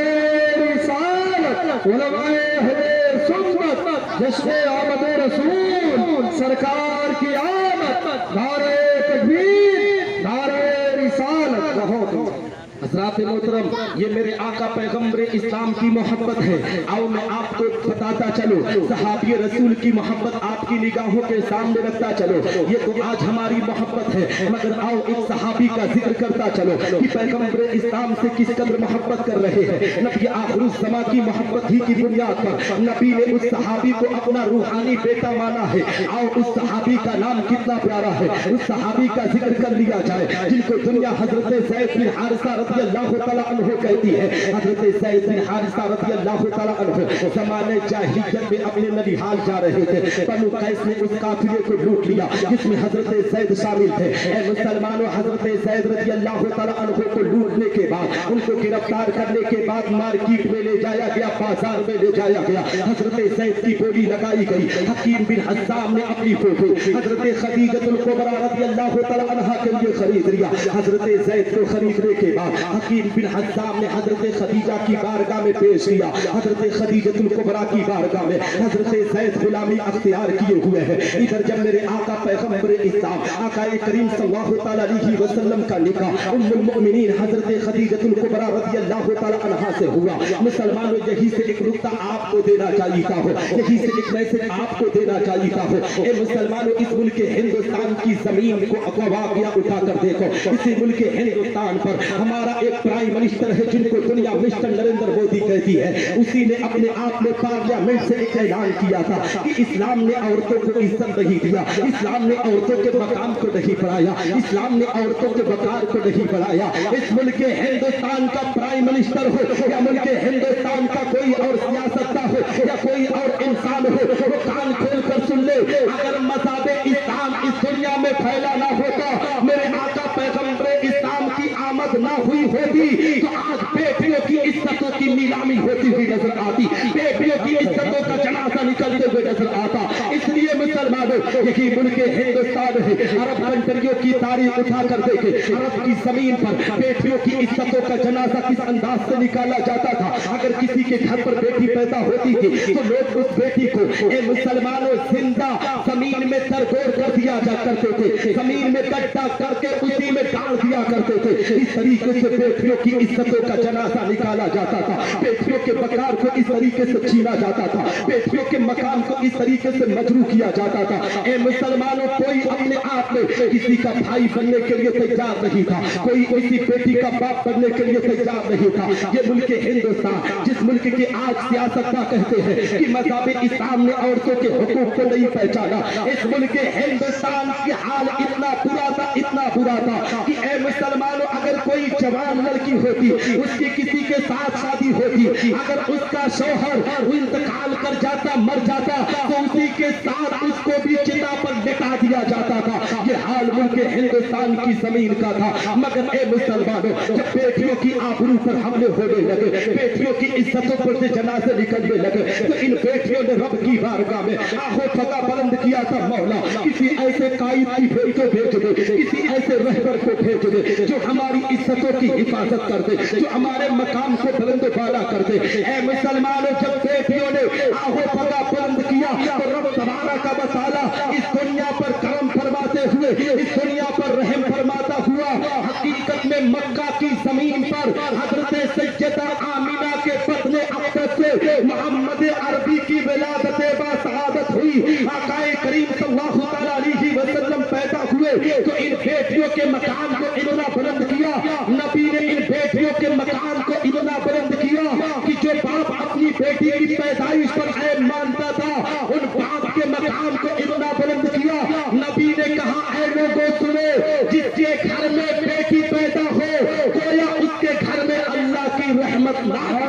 Speaker 3: रिसालत, उलमाए हुजूर सुन्नत, जश्न आमद रसूल सरकार की आमद, नारे तकबीर, नारे रिसालत। बहुत हज़रात मोहतरम, ये मेरे आका पैगंबर इस्लाम की मोहब्बत है। आओ मैं आपको बताता चलो, सहाबी रसूल की मोहब्बत आपकी निगाहों के सामने रखता चलो। ये तो आज हमारी मोहब्बत है, मगर आओ एक सहाबी का जिक्र करता चलो कि पैगंबर इस्लाम से किस कदर मोहब्बत कर रहे हैं। नबी आखिरुल ज़मा की मोहब्बत ही की बुनियाद पर नबी ने उस सहाबी को अपना रूहानी बेटा माना है। आओ उस सहाबी का नाम कितना प्यारा है, उस सहाबी का जिक्र कर लिया जाए जिनको दुनिया हजरत ज़ैद बिन हारिसा रज़ियल्लाहु तआला अन्हु कहती है। हजरत ज़ैद बिन हारिसा रज़ियल्लाहु तआला अन्हु ज़माने जाहिलियत में अपने ननिहाल जा रहे थे। बनु कैस ने उस काफिले को लूट लिया जिसमें हजरत ज़ैद शामिल थे। ए मुसलमानों, हजरत ज़ैद रज़ियल्लाहु तआला अन्हु को लूटने के बाद, उनको गिरफ्तार करने के बाद मार्केट में ले जाया गया, बाजार में ले जाया गया। हजरत ज़ैद की बोली लगाई गई। हकीम बिन हज़ाम ने अपनी फोटो हजरत खदीजतुल कुबरा रज़ियल्लाहु तआला अन्हा के लिए खरीद लिया। हजरत ज़ैद को खरीदने के बाद हकीम बिन हज़ाम ने हजरत खदीजा की बारगाह में पेश किया। हजरत खदीजतुल कुबरा की बारगाह में हजरत ज़ैद गुलामी अख्तियार किए हुए हैं। इधर जब मेरे आका पैगंबर इस्लाम आकाए करीम सल्लल्लाहु तआला अलैहि वसल्लम का निकाह उम्मुल मोमिनीन हजरत खदीजतुल कुबरा रज़ियल्लाहु तआला अन्हा से हुआ। मुसलमानों, यही से एक नुक्ता आपको देना चाहिए। चाहता हूँ, यही से एक मैसेज आपको देना चाहता हूँ। ए मुसलमानों, इस मुल्क हिंदुस्तान की जमीन को वाक़या उठा कर देखो। इसी मुल्क हिंदुस्तान पर हमारा एक प्राइम मिनिस्टर है जिनको दुनिया मिस्टर नरेंद्र मोदी कहती है। उसी ने अपने आप में पार्लियामेंट से एक ऐलान किया था कि इस्लाम ने औरतों को इज्जत नहीं दिया, इस्लाम ने औरतों के मकाम को नहीं बढ़ाया, इस्लाम ने औरतों के वकार को नहीं बढ़ाया। इस मुल्क हिंदुस्तान का प्राइम मिनिस्टर हो या मुल्क हिंदुस्तान का कोई और सियासतदान हो या कोई और इंसान हो, वो कान खोल कर सुन ले। अगर मज़हब इस्लाम इस दुनिया में फैला ना होता, मेरे आका पैगंबर इस्लाम की आमद ना हुई होती, तो आज बेटियों की इज्जतों की नीलामी होती हुई नजर आती, बेटियों की इज्जतों का जनाजा निकलते हुए नजर आता। इसलिए मुसलमानों, यही मुल्क हिंदुस्तान है। अरब कंट्रियों की तारीख उठा कर देखे, अरब की जमीन पर बेटियों की इज्जतों का जनाजा किस अंदाज से निकाला जाता था। अगर किसी के घर पर बेटी पैदा होती थी तो लोग उस बेटी को ए मुसलमानों जिंदा जमीन में तरगोर कर दिया जा करते थे, जमीन में गड्ढा करके उसी में डाल दिया करते थे। इस तरीके से बेटियों की इज्जतों का जनाजा निकाला जाता था, बेटियों के वकार को इस तरीके से छीना जाता था, बेटियों के मकान को इस तरीके से मजरू किया जाता था। ए मुसलमानों, कोई अपने आप में किसी का भाई बनने के लिए तैयार नहीं था, कोई किसी बेटी का बाप बनने के लिए तैयार नहीं था। ये मुल्क हिंदुस्तान, जिस मुल्क के आज सियासतदान कहते हैं कि मज़हब इस्लाम ने औरतों के हुकूक को नहीं पहचाना, इस मुल्क हिंदुस्तान की हाल इतना बुरा था, इतना बुरा था कि ए मुसलमानों, अगर कोई जवान लड़की होती, उसकी किसी के साथ शादी होती, अगर उसका शौहर इंतकाल कर जाता, मर जाता, तो उसी के साथ उसको भी चिता पर लिटा दिया जाता था। ये हाल मुल्क हिंदुस्तान की जमीन का था। मगर ए मुसलमानों, जब बेटियों की आबरू पर हमले होने लगे, बेटियों की इज्जतों पर से जनाजे निकलने लगे, तो इन बेटियों ने रब की बारगाह में आहो फगा बुलंद किया था, मौला किसी ऐसे कायद की भेज को भेज दे, किसी ऐसे रहबर को भेज दे जो हमारी इज्जतों की हिफाजत कर दे, जो हमारे मकाम को बुलंद बाला कर दे। ए मुसलमानों, जब बेटियों ने आहो फगा बुलंद किया तो रब तबारक व तआला इस दुनिया पर करम फरमाते हुए, इस दुनिया पर रहम फरमाता हुआ, हकीकत में मक्का की जमीन पर हजरत सैयदा आमिना के पत्नी अब्बास से मोहम्मद अरबी की विलादत बा सआदत हुई, आकाए करीम सल्लल्लाहु अलैहि वसल्लम पैदा हुए। तो इन बेटियों के मकान को इतना बुलंद किया, नबी ने इन बेटियों के मकान को इतना बुलंद किया कि जो बाप अपनी बेटी की पैदाइश पर ऐब मानता था, उन बाप के मकान को इतना बुलंद किया। नबी ने कहा, ऐ लोगों सुनो, जिसके घर में बेटी पैदा हो गोया उसके घर में अल्लाह की रहमत ना हो।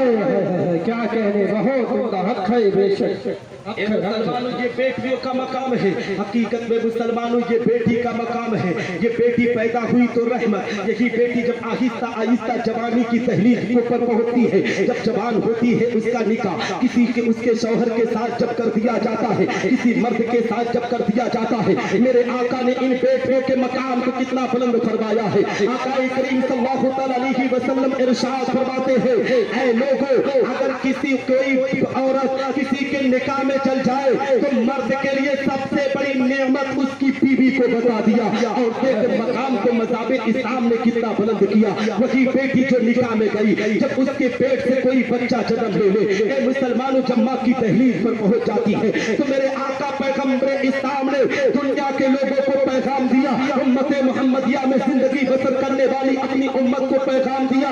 Speaker 4: क्या कहने, बहुत उनका हक है बेशक।
Speaker 3: मुसलमानों, ये बेटियों का मकाम है। हकीकत में मुसलमानों, ये बेटी का मकाम है। ये बेटी पैदा हुई तो रहमत। यही बेटी जब आहिस्ता आहिस्ता जवानी की तहलीक के ऊपर पहुंचती है, जब जवान होती है, उसका निकाह किसी के उसके शौहर के साथ जब कर दिया जाता है, किसी मर्द के साथ जब कर दिया जाता है, मेरे आका ने इन बेटियों के मकाम को कितना बुलंद फरमाया है। आका करीम सल्लल्लाहु अलैहि वसल्लम इरशाद फरमाते हैं, ऐ लोगों, अगर किसी कोई औरत किसी के निकाह में चल जाए तो मर्द के लिए सबसे बड़ी नेमत उसकी बीवी को बता दिया। और देख मकाम को मज़हब इस्लाम ने कितना बुलंद किया। वही बेटी जो निकाह में गई, जब उसके पेट से कोई बच्चा जन्म ले ले, ए मुसलमानों, जब माँ की दहलीज पर पहुंच जाती है तो मेरे आका पैगंबर इस्लाम ने दुनिया के लोगों को पैगाम दिया, उम्मत मोहम्मदिया में जिंदगी बसर करने वाली अपनी उम्मत को पैगाम दिया,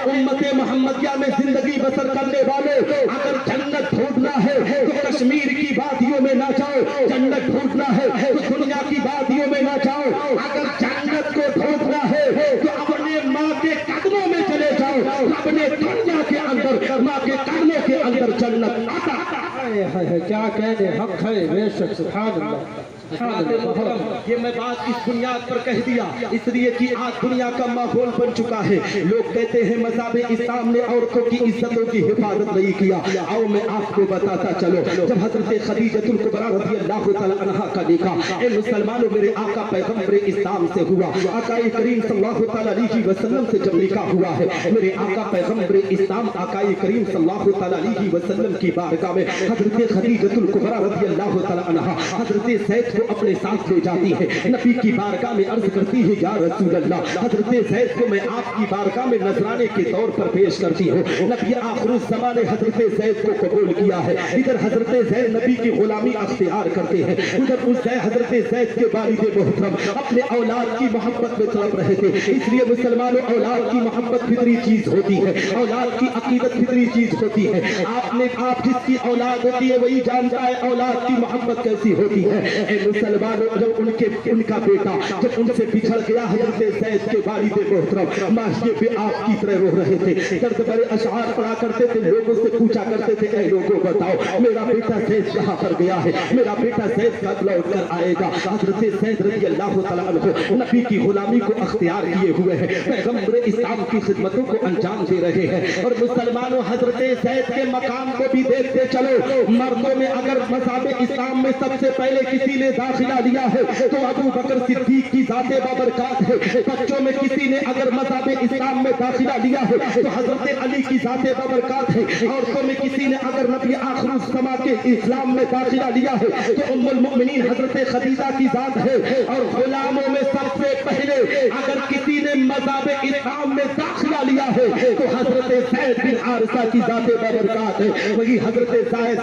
Speaker 3: उम्मत मोहम्मदिया में जिंदगी बसर करने वाले, अगर जन्नत ढूंढना है तो कश्मीर की वादियों में ना जाओ, जन्नत ढूंढना है तो दुनिया की वादियों में ना जाओ, अगर जन्नत को ढूंढना है तो अपने माँ के कदमों में चले जाओ, अपने दुनिया के अंदर माँ के कदमों के अंदर जन्नत आता
Speaker 4: है। क्या कहने, हक है बेशक। सुभान अल्लाह।
Speaker 3: ये मैं बात इस बुनियाद पर कह दिया इसलिए कि आज दुनिया का माहौल बन चुका है। लोग कहते हैं मज़हब इस्लाम ने औरतों की इज्जतों की हिफाजत नहीं किया। आओ मैं आपको बताता चलो, जब हजरत खदीजतुल कुबरा रज़ियल्लाहु तआला अन्हा का निकाह ए मुसलमानों मेरे आका पैगंबर इस्लाम से हुआ, आका करीम सल्लल्लाहु अलैहि वसल्लम से जब निकाह हुआ है, मेरे आका पैगंबर इस्लाम आका करीम सल्लल्लाहु अलैहि वसल्लम की बारगाह में हजरत खदीजतुल कुबरा रज़ियल्लाहु तआला अन्हा हजरत सैयद को अपने साथ ले जाती है, नबी की बारगाह में अर्ज करती है या रसूल अल्लाह, हजरत ज़ैद को मैं आपकी बारगाह में नजराने के तौर पर पेश करती हूँ। नबी आखिरुज़ ज़माने हजरत ज़ैद को कबूल किया है। इधर हजरत ज़ैद नबी की गुलामी अख्तियार करते हैं, उधर उस हजरत ज़ैद के वालिद मोहतरम अपने औलाद की मोहब्बत में तड़प रहे थे। इसलिए मुसलमानों, औलाद की मोहब्बत फितरी चीज होती है, औलाद की अकीदत फितरी चीज होती है। आप जिसकी औलाद होती है वही जानता है औलाद की मोहब्बत कैसी होती है। ए मुसलमानों, जब उनका बेटा जब उनसे बिछड़ गया, हजरत ज़ैद के वालिद मोहतरम माशिए पे आपकी तरह रो रहे थे, दर्द भरे अशआर पढ़ा करते थे, लोगों से पूछा करते थे, ऐ लोगों बताओ मेरा बेटा ज़ैद कहाँ पर गया है, मेरा बेटा ज़ैद कब लौट कर आएगा। हजरत ज़ैद रज़ी अल्लाह तआला अन्हु नबी की गुलामी को अख्तियार किए हुए हैं, पैगंबर इस्लाम की खिदमतों को अंजाम दे रहे हैं। और मुसलमानों, हजरत ज़ैद के मकाम को भी देखते चलो। मर्दों में अगर मज़हब इस्लाम में सबसे पहले किसी ने दाखिला लिया है तो अबू बकर सिद्दीक की ज़ाते बाबरकात है। बच्चों में किसी ने अगर मज़हब इस्लाम में दाखिला लिया है तो हजरत अली की ज़ाते बाबरकात है। औरतों में किसी ने अगर नबी आखिरुज़ ज़मा के इस्लाम में दाखिला लिया है तो उम्मुल मुमिनीन हजरत खदीजा की ज़ात है। और गुलामों में सबसे पहले अगर किसी ने मज़हब इस्लाम में दाखिला लिया है तो हजरत ज़ैद बिन हारिसा की ज़ाते बाबरकात है। वही हजरत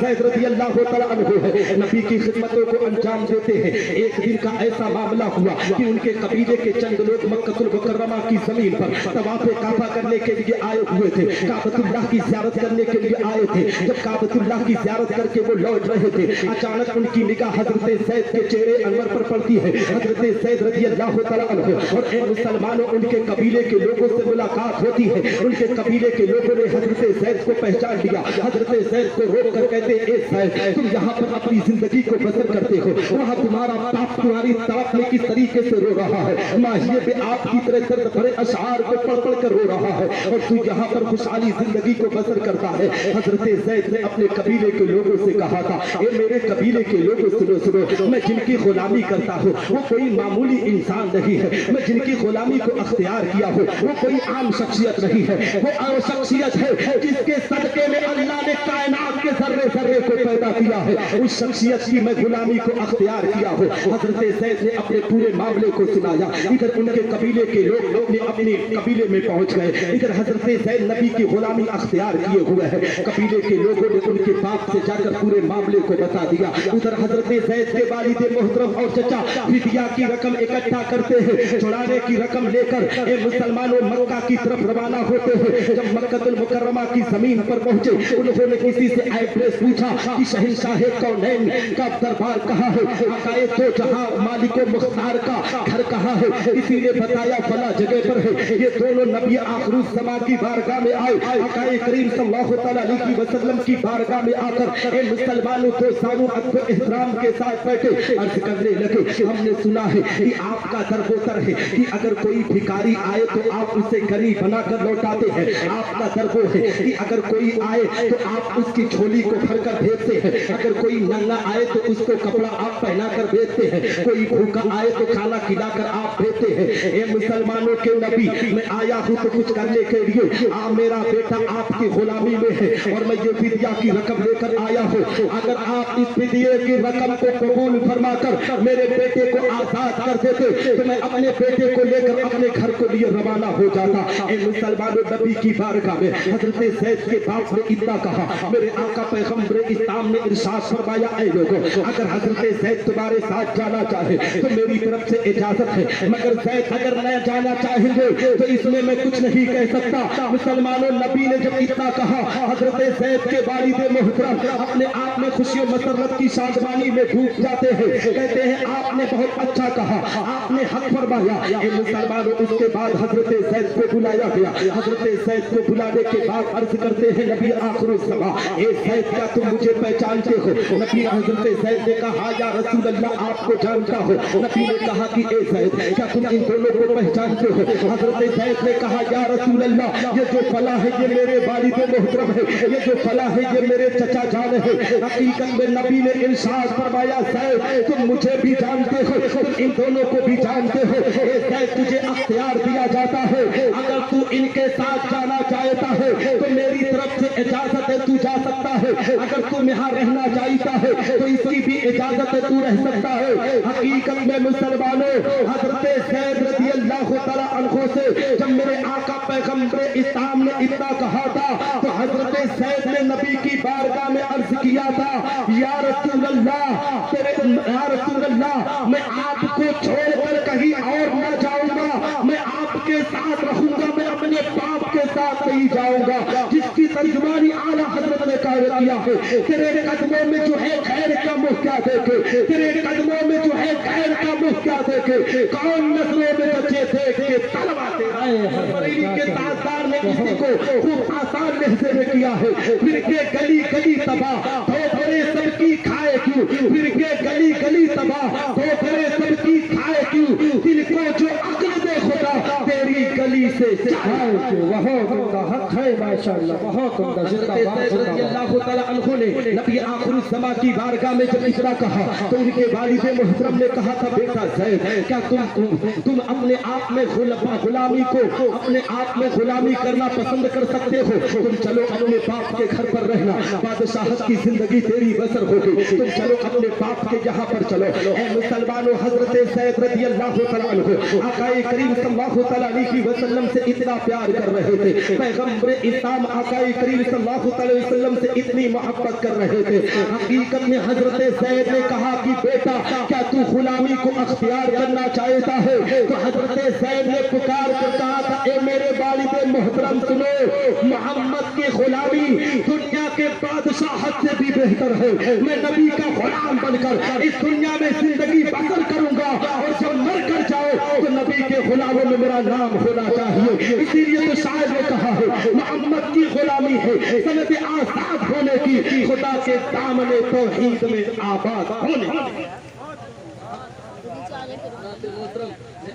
Speaker 3: ज़ैद रज़ी अल्लाह तआला अन्हु है, नबी की खिदमतों को अंजाम देते हैं। एक दिन का ऐसा मामला हुआ कि उनके कबीले के चंद लोग मक्कतुल मुकर्रमा की जमीन पर तवाफ़ काबा करने के लिए आए हुए थे, काबतुल्लाह की ज़ियारत करने के लिए आए थे। जब काबतुल्लाह की ज़ियारत करके वो लौट रहे थे, अचानक उनकी निगाह हजरत ज़ैद के चेहरे अनवर पर पड़ती है। हजरत ज़ैद रज़ी अल्लाह तआला अन्हु और ए मुसलमानों, उनके कबीले के लोगों से मुलाकात होती है। उनके कबीले के लोगों ने हजरत ज़ैद को पहचान लिया। हजरत ज़ैद को रोक कर कहते हैं, ए ज़ैद, तुम यहाँ पर अपनी जिंदगी को बसर करते हो, वहाँ तुम्हारा बाप तुम्हारी तड़प में किस तरीके से रो रहा है, माहिए पे आपकी तरह दर्द भरे अशआर को पढ़ पढ़ कर रो रहा है, और तू यहाँ पर खुशहाली जिंदगी को बसर करता है। हजरत ज़ैद ने अपने कबीले के लोगों से कहा था, ए मेरे कबीले के लोगों, सुनो सुनो, मैं जिनकी गुलामी करता हूँ वो कोई मामूली इंसान नहीं है। मैं जिनकी गुलामी को अख्तियार किया हूँ वो कोई आम शख्सियत नहीं है, वो आम शख्सियत है जिसके सदके में अल्लाह ने कायनात के जर्रे जर्रे को पैदा किया है। उस शख्सियत की मैं गुलामी को अख्तियार किया हूँ। हजरत ज़ैद ने अपने पूरे मामले को सुनाया। इधर उनके कबीले के लोग अपने कबीले में पहुंच गए। इधर हजरत ज़ैद नबी की गुलामी अख्तियार किए हुए हैं। कबीले के लोगों ने उनके बाप से जाकर पूरे मामले को बता दिया। उधर हजरत ज़ैद के वालिद मोहतरम और चचा फिदिया की रकम इकट्ठा करते हैं, छुड़ाने की रकम लेकर ए मुसलमानों मक्का की तरफ रवाना होते हैं। जब मक्कतुल मुकर्रमा की जमीन पर पहुंचे, उन्होंने किसी से एड्रेस पूछा कि शहंशाह कौनैन का दरबार कहाँ है, आकाए दो जहां मालिको मुख्तार का घर कहाँ है। किसी ने बताया फला जगह पर है। ये दोनों नबी आखिरुज़ ज़मा की बारगाह में आए। आकाए करीम सल्लल्लाहु अलैहि वसल्लम की बारगाह में आकर ए मुसलमानों को सानू अदब एहतराम के साथ बैठे अर्ज करने लगे, हमने सुना है कि आपका दरबोतर है कि अगर कोई भिखारी आए तो आप उसे गरीब बनाकर लौटाते हैं। आपका दरबो है कि अगर कोई आए तो आप उसकी झोली को भरकर भेजते हैं। अगर कोई नंगा आए तो उसको कपड़ा आप पहना कर भेजते हैं। कोई भूखा आए तो खाना खिलाकर आप भेजते हैं। ए मुसलमानों के नबी, मैं आया हूँ तो कुछ करने के लिए। मेरा बेटा आपकी गुलामी में है और मैं ये फिदिया की रकम लेकर आया हूँ। अगर आप इस फिदिये की रकम को कबूल फरमाकर मेरे बेटे को आजाद कर देते तो मैं अपने बेटे को लेकर अपने घर को लिए रवाना हो जाता। ए मुसलमानों, नबी की बारगाह में हजरत ज़ैद के बाप ने इतना कहा, मेरे आका पैगंबर इस्लाम ने इरशाद फरमाया, ऐ लोगों, अगर हजरत ज़ैद तुम्हारे साथ जाना चाहे तो मेरी तरफ से इजाजत है, मगर ज़ैद अगर न जाना चाहेंगे तो इसमें मैं कुछ नहीं कह सकता। मुसलमानों, नबी ने जब इतना कहा, हजरत ज़ैद के वालिद मोहतरम अपने आप में खुशी और मसरत की शादमानी में डूब जाते हैं। कहते हैं, आपने बहुत अच्छा कहा, आपने हक फरमाया। ए मुसलमानों, उसके बाद हजरत ज़ैद को बुलाया गया। हजरत ज़ैद को बुलाने के बाद अर्ज करते हैं, नबी आखिरुज़ ज़मा, ए ज़ैद, क्या तुम मुझे पहचानते हो? नबी हजरत ज़ैद ने कहा, या रसूल अल्लाह, आपको जानता हो। नबी ने कहा कि ए ज़ैद, क्या तुम इन दोनों को पहचानते हो? हजरत ज़ैद ने कहा, या रसूल अल्लाह, ये जो फला है ये मेरे वालिद मोहतरम है, ये जो फला है ये मेरे चचा जान है। हकीकत में नबी ने इरशाद फरमाया, ज़ैद, तुम मुझे भी जानते हो, तुम इन दोनों को भी जानते हो। ए ज़ैद, तुझे अख्तियार दिया जाता है, अगर तू इनके साथ जाना चाहता है तो मेरी तरफ से इजाजत है, तू जा सकता है। अगर तुम यहाँ रहना चाहता है तो इसकी भी इजाजत है तू रह सकता है। हकीकत में मुसलमानों, हजरत ज़ैद रज़ी अल्लाह तआला अन्हु से जब मेरे आका पैगंबर इस्लाम ने इतना कहा था तो हजरत ज़ैद ने नबी की बारगाह में अर्ज किया था, या रसूल अल्लाह, मैं आपको छोड़कर कहीं और न जाऊंगा, मैं आपके साथ रहूंगा, मैं अपने बाप के साथ नहीं जाऊंगा। जिसकी तर्जुमानी आला हजरत ने किया है, तेरे कदमों में जो है खैर का मुँह क्या देखे, तेरे कदमों में जो है खैर का मुँह क्या देखे, कौन नजरों में बचे देख के तलवाते के ताजदार ने इसी को खूब आसान लहजे में किया है। फिर के गली गली तबाह धोखे सबकी खाए क्यों, फिर के गली गली तबाह धोखे सबकी खाए क्यों, दिल को जो अक्ल दे खुदा तेरी गली से जाए क्यों।
Speaker 4: बहुत उम्दा हक है माशाअल्लाह, बहुत उम्दा।
Speaker 3: अल्लाह ताला अन्हु ने नबी आखिर ज़मा की बारगाह में जब इतना कहा तो उनके वालिद मोहतरम ने कहा था, बेटा ज़ैद, क्या तुम अपने आप में गुलामी को अपने आप में गुलामी करना पसंद कर सकते हो? तुम चलो अपने बाप के घर पर रहना, बादशाहत की जिंदगी तेरी बसर होगी, तुम चलो अपने बाप के यहाँ पर चलो। ऐ मुसलमानों, हजरत ज़ैद रज़ी अल्लाह तआला अन्हु आकाए करीम सल्लल्लाहु अलैहि वसल्लम से इतना प्यार कर रहे थे, पैगंबर इस्लाम आकाए करीम सल्लल्लाहु अलैहि वसल्लम से इतनी मोहब्बत कर रहे थे। हकीकत में हजरत ज़ैद ने कहा कि बेटा क्या तू गुलामी को अख्तियार करना चाहता है? तो हजरत ज़ैद ने पुकार कर कहा था, ए मेरे वालिद मोहतरम सुनो, मोहम्मद की गुलामी दुनिया के बादशाहत से भी बेहतर है। मैं नबी का गुलाम बनकर इस दुनिया में जिंदगी बसर करूंगा और जब मर कर जाओ तो नबी के गुलामों में मेरा नाम होना चाहिए। इसीलिए तो शायर ने कहा है, मोहम्मद की गुलामी है सनद आजाद होने की, खुदा के दामने तौहीद में आबाद होने।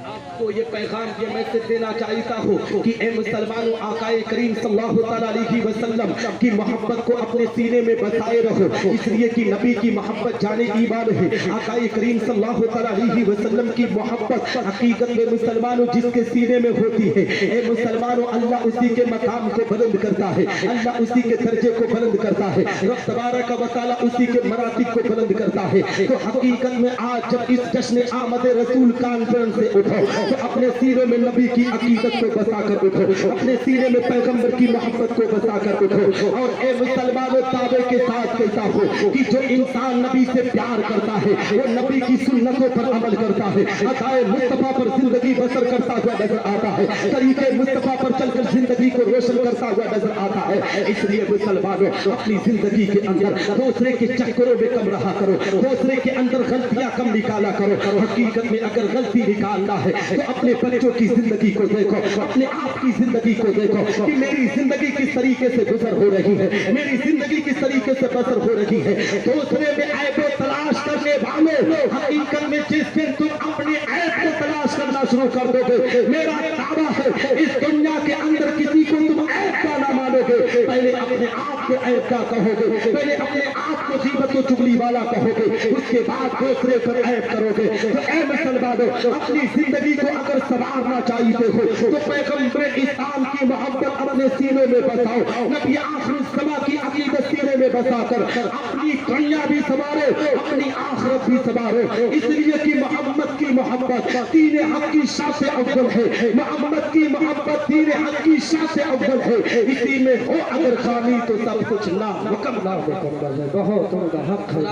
Speaker 3: आपको ये पैगाम ये मैसेज देना चाहता हूँ कि ए मुसलमानों, आकाए करीम सल्लल्लाहु अलैहि वसल्लम की मोहब्बत को अपने सीने में बसाए रहो, इसलिए कि नबी की मोहब्बत जाने ईमान है। आकाए करीम सल्लल्लाहु अलैहि वसल्लम की मोहब्बत हकीकत में मुसलमानों जिसके सीने में होती है, ए मुसलमानों, अल्लाह उसी के मकाम को बुलंद करता है, अल्लाह उसी के दर्जे को बुलंद करता है, रब तबारक व तआला उसी के मरातिब को बुलंद करता है। तो हकीकत में आज जब इस जश्न आमद रसूल कॉन्फ्रेंस से उठो तो अपने सीने में नबी की अकीदत को बसा कर उठो, अपने सीने में पैगंबर की मोहब्बत को बसा कर उठो। और ए मुसलमानों, दावे के साथ कहता हूँ कि जो इंसान नबी से प्यार करता है वो नबी की सुन्नतों पर अमल करता है, अताए मुस्तफा पर जिंदगी बसर करता हुआ नजर आता है, तरीके मुस्तफा पर चलकर जिंदगी को रोशन करता हुआ नजर आता है। इसलिए मुसलमानों, अपनी जिंदगी के अंदर दूसरे के चक्करों में कम रहा करो, दूसरे के अंदर गलतियां कम निकाला करो। हकीकत में अगर गलती निकालना है तो अपने बच्चों की जिंदगी को देखो, अपने आप की जिंदगी को देखो कि मेरी जिंदगी किस तरीके से गुजर हो रही है, मेरी जिंदगी किस तरीके से बसर हो रही है। दूसरे में ऐब तलाश करने वालों, हकीकत में जिस दिन तुम अपने ऐब को तलाश करना शुरू कर दोगे, मेरा दावा है इस दुनिया के अंदर किसी को तुम ऐब का ना मानोगे, पहले अपने आप को ऐब का कहोगे, पहले अपने आप को गीबत और चुगली वाला कहोगे, उसके बाद दूसरे पर ऐब करोगे। तो ऐ मुसलमानों, अपनी जिंदगी को अगर संवारना चाहते हो तो पैगंबर इस्लाम की मोहब्बत अपने सीने में बसाओ, नबी आखिर ज़मा की अकीदत सीने में बसाकर अपनी दुनिया भी संवारो, अपनी आखिरत भी संवारो। इसलिए कि मोहम्मद की मोहब्बत दीन हक की शान से अव्वल है, मोहम्मद की मोहब्बत दीन हक की शान से अव्वल है। इसी में हो अगर खामी तो सब कुछ नामुकम्मल है।
Speaker 4: बहुत उम्दा हक है।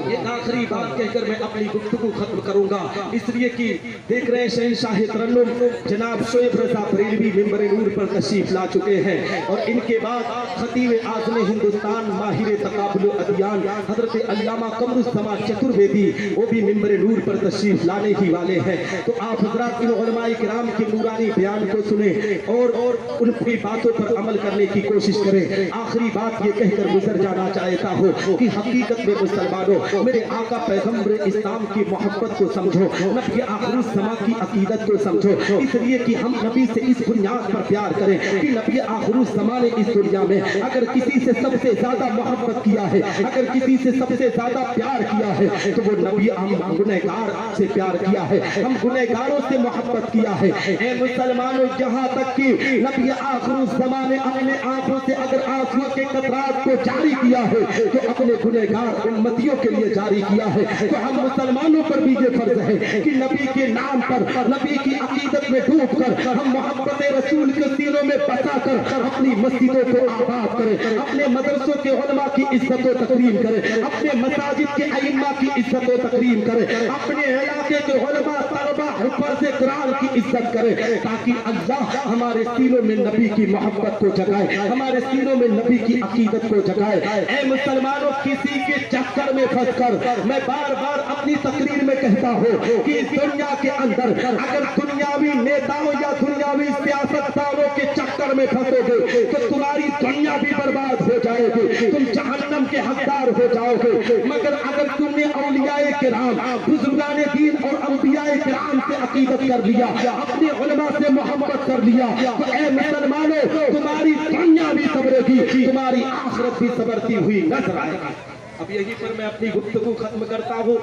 Speaker 3: ये आखिरी बात कहकर मैं अपनी गुफ्तगू खत्म करूंगा, इसलिए कि देख रहे हैं शहंशाह तरन्नुम जनाब शोएब रज़ा बरेलवी मिंबर नूर पर तशरीफ ला चुके हैं और इनके बाद खतीब आज़म हिंदुस्तान माहिर तकाबुल अदियान हजरत अल्लामा कमरुज़्ज़मान चतुर्वेदी वो भी मिंबर नूर पर तशरीफ लाने ही वाले हैं। तो आप हजरात इन उलमाए किराम के नूरानी बयान को सुने और उनकी बातों पर अमल करने की कोशिश करें। आखिरी बात ये कहकर गुजर जाना चाहता हूँ कि हकीकत में मुसलमानों, मेरे आका पैगंबर इस्लाम की मोहब्बत को समझो, नबी आखिर ज़मा की अकीदत को समझो, इसलिए कि हम नबी से इस बुनियाद पर प्यार करें कि नबी आखिर ज़मा ने इस दुनिया में अगर किसी से सबसे ज्यादा मोहब्बत किया है, अगर अगर किसी से सबसे ज्यादा प्यार किया है तो वो नबी हम गुनहगार से प्यार किया है, हम गुनहगारों से मोहब्बत किया है। ए मुसलमानों, जहां तक कि नबी आखिर ज़माने अपने आंखों से अगर आंसू के कतरात को जारी किया है तो अपने गुनहगार उम्मतियों के लिए जारी किया है। तो हम मुसलमानों पर भी ये फर्ज है कि नबी के नाम पर, नबी की अकीदत में डूबकर हम मोहब्बत रसूल के सीनों में बसाकर अपनी मस्जिदों को आबाद करें, अपने मदरसों के उलमा की इज्जत व तकरीम करें, अपने मसाजिद के अइम्मा की इज्जत व तकरीम करें, अपने इलाके के उलमा तलबा हुफ़ाज़ कुरान की इज्जत करें, ताकि अल्लाह हमारे सीनों में नबी की मोहब्बत को जगाए, हमारे सीनों में नबी की अकीदत को जगाए। ऐ मुसलमानों, किसी के चक्कर में फंसकर मैं बार बार अपनी तकरीर में कहता हूँ कि दुनिया के अंदर अगर दुनियावी नेताओं या दुनियावी सियासतदानों के चक्कर में फंसोगे तो तुम्हारी दुनिया भी बर्बाद हो जाएगी, तुम जहन्नम के हकदार हो जाओगे। मगर अगर तुमने औलियाए किराम, बुजुर्गाने दीन और अंबियाए किराम से अकीदत कर लिया, अपने उलमा से मोहब्बत कर लिया, तो ऐ मुसलमानों, तुम्हारी दुनिया भी सबरेगी, तुम्हारी आखिरत भी सबरती हुई नजर आएगी। अब यहीं पर मैं अपनी गुफ्तगू खत्म करता हूँ,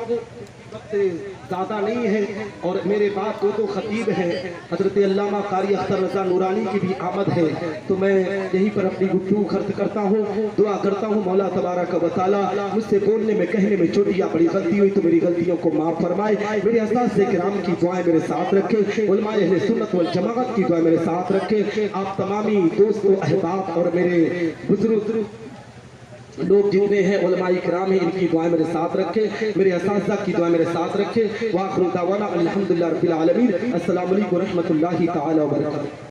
Speaker 3: वक्त ज़्यादा नहीं है और मेरे बाद दो खतीब हैं, हजरत अल्लामा कारी अख्तर रज़ा नूरानी की भी आमद है, तो मैं यहीं पर अपनी गुफ्तगू खत्म करता हूँ। दुआ करता हूँ मौला तबारक व तआला मुझसे बोलने में, कहने में छोटी या बड़ी गलती हुई तो मेरी गलतियों को माफ़ फरमाए, मेरे असातिज़े किराम की दुआएं मेरे साथ रखे, उलमाए अहले सुन्नत वल जमाअत की दुआएं मेरे साथ रखे। आप तमामी दोस्तों, अहबाब और मेरे बुजुर्ग लोग जितने हैं उलमाए किराम हैं, इनकी दुआएं मेरे साथ रखे, मेरे असातिज़ा की दुआएं मेरे साथ रखे। व आखिरु दावाना अल्हम्दुलिल्लाहि रब्बिल आलमीन। अस्सलामु अलैकुम व रहमतुल्लाहि तआला व बरकातहू।